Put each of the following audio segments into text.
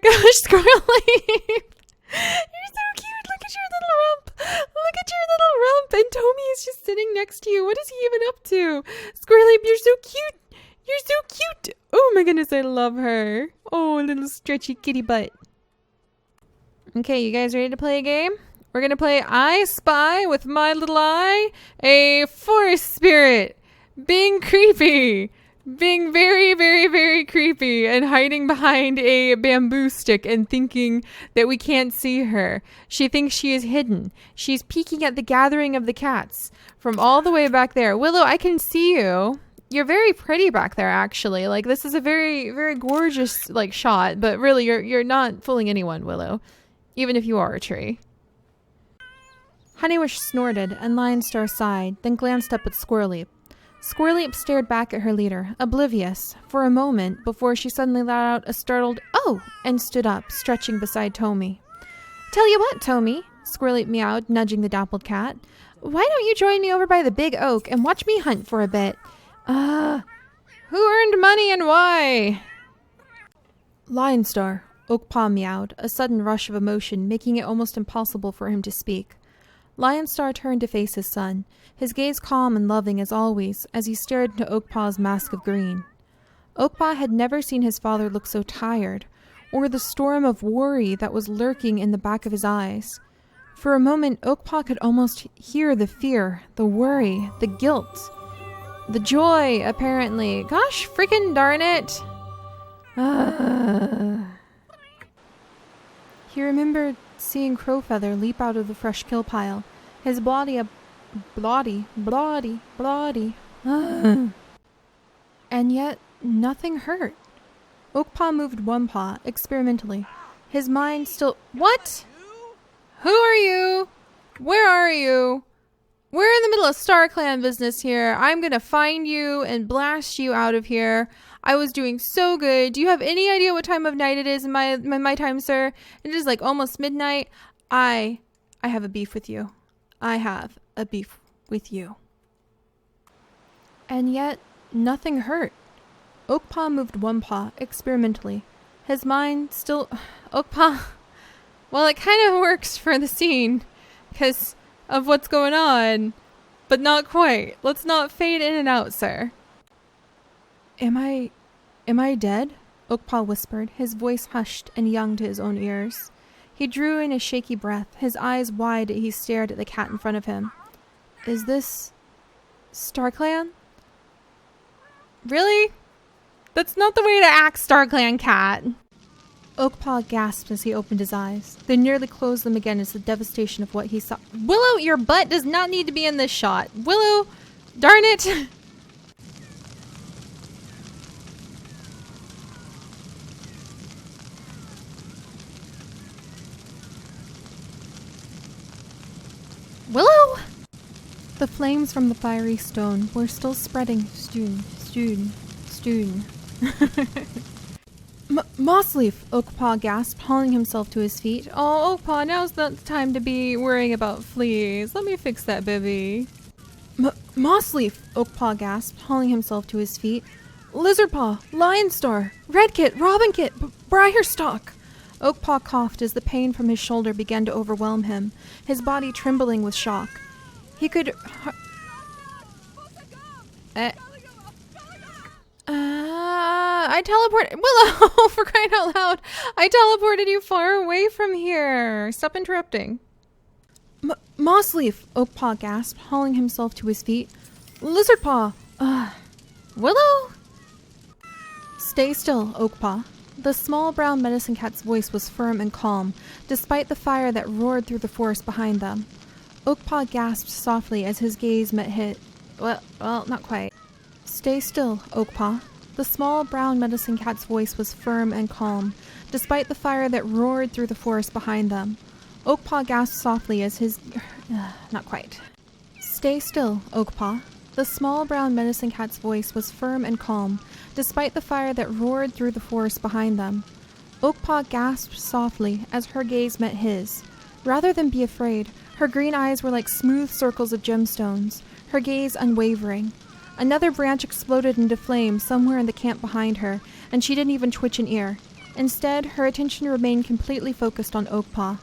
gosh, Squirrely! You're so cute. Look at your little rump. Look at your little rump. And Tommy is just sitting next to you. What is he even up to? Squirrely, you're so cute. You're so cute. Oh my goodness, I love her. Oh, little stretchy kitty butt. Okay, you guys ready to play a game? We're going to play I Spy with my little eye, a forest spirit, being creepy, being very, very, very creepy, and hiding behind a bamboo stick and thinking that we can't see her. She thinks she is hidden. She's peeking at the gathering of the cats from all the way back there. Willow, I can see you. You're very pretty back there, actually. Like, this is a very, very gorgeous, like, shot, but really, you're not fooling anyone, Willow, even if you are a tree. Honeywish snorted, and Lionstar sighed, then glanced up at Squirreleap. Squirreleap stared back at her leader, oblivious, for a moment before she suddenly let out a startled, "Oh!" and stood up, stretching beside Tommy. "Tell you what, Tommy," Squirreleap meowed, nudging the dappled cat. "Why don't you join me over by the big oak and watch me hunt for a bit? Who earned money and why?" "Lionstar," Oakpaw meowed, a sudden rush of emotion making it almost impossible for him to speak. Lionstar turned to face his son, his gaze calm and loving as always, as he stared into Oakpaw's mask of green. Oakpaw had never seen his father look so tired, or the storm of worry that was lurking in the back of his eyes. For a moment, Oakpaw could almost hear the fear, the worry, the guilt, the joy, apparently. Gosh freaking darn it! He remembered seeing Crowfeather leap out of the fresh kill pile, his body a bloody. And yet, nothing hurt. Oakpaw moved one paw, experimentally. His mind still— What? Who are you? Where are you? We're in the middle of StarClan business here. I'm gonna find you and blast you out of here. I was doing so good. Do you have any idea what time of night it is in my time, sir? It is like almost midnight. I have a beef with you. I have a beef with you. And yet, nothing hurt. Oakpaw moved one paw, experimentally. His mind still— Oakpaw— Well, it kind of works for the scene, because of what's going on, but not quite. Let's not fade in and out, sir. Am I dead? Oakpaw whispered, his voice hushed and young to his own ears. He drew in a shaky breath, his eyes wide as he stared at the cat in front of him. Is this StarClan? Really? That's not the way to act, StarClan cat. Oakpaw gasped as he opened his eyes, then nearly closed them again as the devastation of what he saw— Willow, your butt does not need to be in this shot. Willow, darn it! Willow! The flames from the fiery stone were still spreading. Stoon. Mossleaf! Oakpaw gasped, hauling himself to his feet. Oh, Oakpaw, now's not the time to be worrying about fleas. Let me fix that, baby. Mossleaf! Oakpaw gasped, hauling himself to his feet. Lizardpaw! Lionstar! Redkit! Robinkit! Briarstalk! Oakpaw coughed as the pain from his shoulder began to overwhelm him, his body trembling with shock. He could— I teleported— Willow, for crying out loud! I teleported you far away from here! Stop interrupting. Mossleaf! Oakpaw gasped, hauling himself to his feet. Lizardpaw! Willow? Stay still, Oakpaw. The small brown medicine cat's voice was firm and calm, despite the fire that roared through the forest behind them. Oakpaw gasped softly as his gaze met his— Well, not quite. Stay still, Oakpaw. The small brown medicine cat's voice was firm and calm, despite the fire that roared through the forest behind them. Oakpaw gasped softly as his— Not quite. Stay still, Oakpaw. The small brown medicine cat's voice was firm and calm, despite the fire that roared through the forest behind them. Oakpaw gasped softly as her gaze met his. Rather than be afraid, her green eyes were like smooth circles of gemstones, her gaze unwavering. Another branch exploded into flame somewhere in the camp behind her, and she didn't even twitch an ear. Instead, her attention remained completely focused on Oakpaw.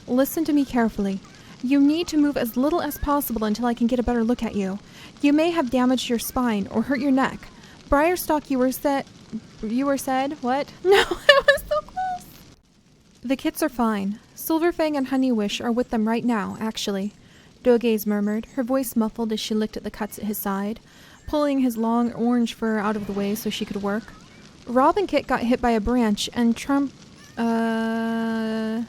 Listen to me carefully. You need to move as little as possible until I can get a better look at you. You may have damaged your spine or hurt your neck. Briarstock, you were said, what? No, I was so close. The kits are fine. Silverfang and Honeywish are with them right now, actually. Dogaze murmured, her voice muffled as she looked at the cuts at his side, pulling his long orange fur out of the way so she could work. Rob and Kit got hit by a branch and The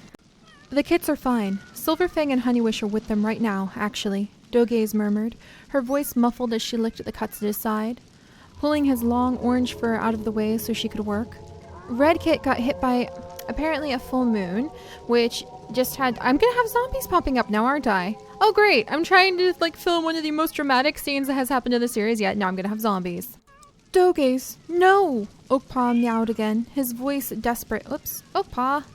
kits are fine. Silverfang and Honeywish are with them right now, actually, Dogaze murmured, her voice muffled as she looked at the cuts at his side, pulling his long orange fur out of the way so she could work. Red Kit got hit by apparently a full moon, which just had... I'm gonna have zombies popping up now, aren't I? Oh great, I'm trying to film one of the most dramatic scenes that has happened in the series yet. Now I'm gonna have zombies. Dogaze, no! Oakpaw meowed again, his voice desperate. Oops, Oakpaw.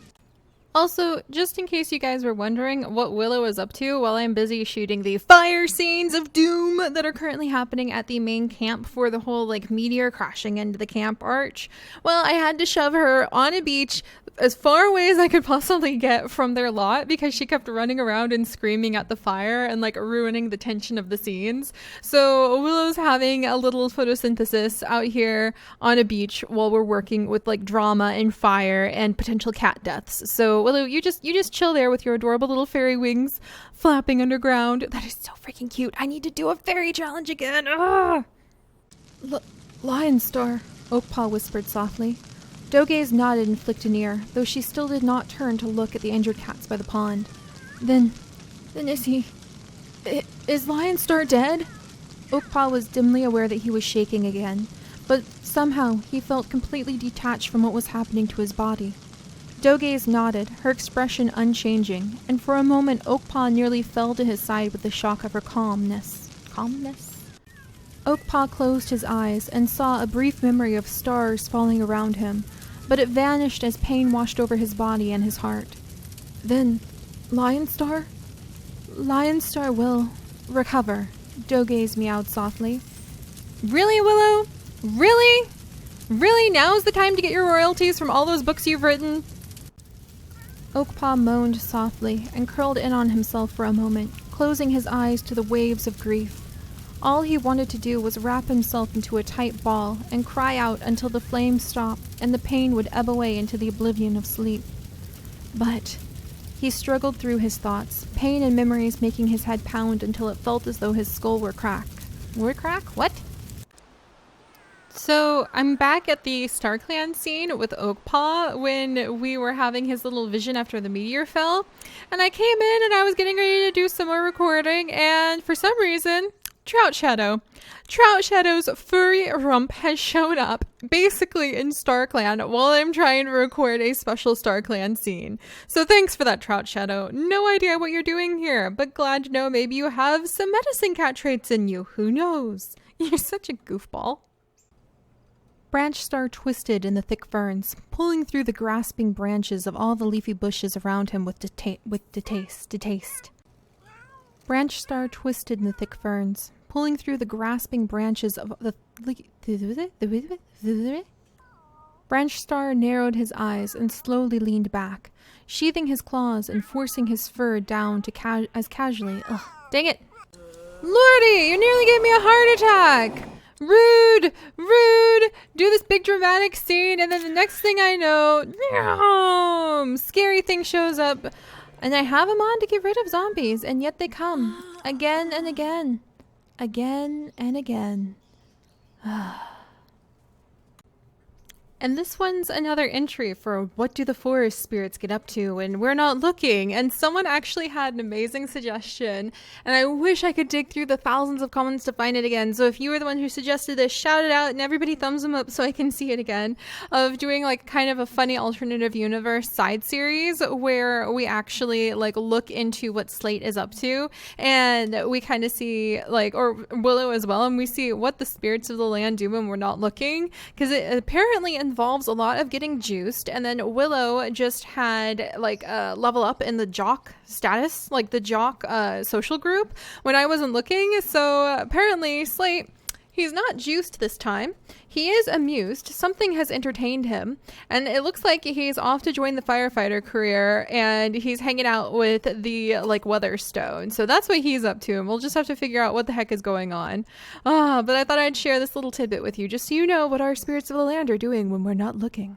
Also, just in case you guys were wondering what Willow is up to while I'm busy shooting the fire scenes of doom that are currently happening at the main camp for the whole meteor crashing into the camp arch, well, I had to shove her on a beach as far away as I could possibly get from their lot because she kept running around and screaming at the fire and ruining the tension of the scenes. So Willow's having a little photosynthesis out here on a beach while we're working with drama and fire and potential cat deaths. So Willow, you just chill there with your adorable little fairy wings flapping underground. That is so freaking cute. I need to do a fairy challenge again. Lion Star, Oakpaw whispered softly. Dogaze nodded and flicked an ear, though she still did not turn to look at the injured cats by the pond. Then is he... Is Lion Star dead? Oakpaw was dimly aware that he was shaking again, but somehow he felt completely detached from what was happening to his body. Dogaze nodded, her expression unchanging, and for a moment Oakpaw nearly fell to his side with the shock of her calmness. Oakpaw closed his eyes and saw a brief memory of stars falling around him, but it vanished as pain washed over his body and his heart. Then, Lion Star will recover, Dogaze meowed softly. Really, Willow? Really? Really? Now's the time to get your royalties from all those books you've written? Oakpaw moaned softly and curled in on himself for a moment, closing his eyes to the waves of grief. All he wanted to do was wrap himself into a tight ball and cry out until the flames stopped and the pain would ebb away into the oblivion of sleep. But he struggled through his thoughts, pain and memories making his head pound until it felt as though his skull were cracked. What? So I'm back at the StarClan scene with Oakpaw when we were having his little vision after the meteor fell. And I came in and I was getting ready to do some more recording, and for some reason, Trout Shadow's furry rump has shown up basically in StarClan while I'm trying to record a special StarClan scene. So thanks for that, Trout Shadow. No idea what you're doing here, but glad to know maybe you have some medicine cat traits in you. Who knows? You're such a goofball. Branch Star twisted in the thick ferns, pulling through the grasping branches of all the leafy bushes around him with taste. Branch Star twisted in the thick ferns, pulling through the grasping branches of the... Branch Star narrowed his eyes and slowly leaned back, sheathing his claws and forcing his fur down to as casually... Ugh, dang it! Lordy, you nearly gave me a heart attack! Rude! Do this big dramatic scene, and then the next thing I know, scary thing shows up, and I have him on to get rid of zombies, and yet they come again and again. Again and again. And this one's another entry for what do the forest spirits get up to when we're not looking. And someone actually had an amazing suggestion, and I wish I could dig through the thousands of comments to find it again. So if you were the one who suggested this, shout it out and everybody thumbs them up so I can see it again, of doing kind of a funny alternative universe side series where we actually look into what Slate is up to, and we kind of see or Willow as well, and we see what the spirits of the land do when we're not looking, because it apparently involves a lot of getting juiced. And then Willow just had a level up in the jock status, the jock social group when I wasn't looking. So apparently Slate, He's not juiced this time. He is amused. Something has entertained him. And it looks like he's off to join the firefighter career, and he's hanging out with the, like, Weatherstone. So that's what he's up to, and we'll just have to figure out what the heck is going on. But I thought I'd share this little tidbit with you, just so you know what our spirits of the land are doing when we're not looking.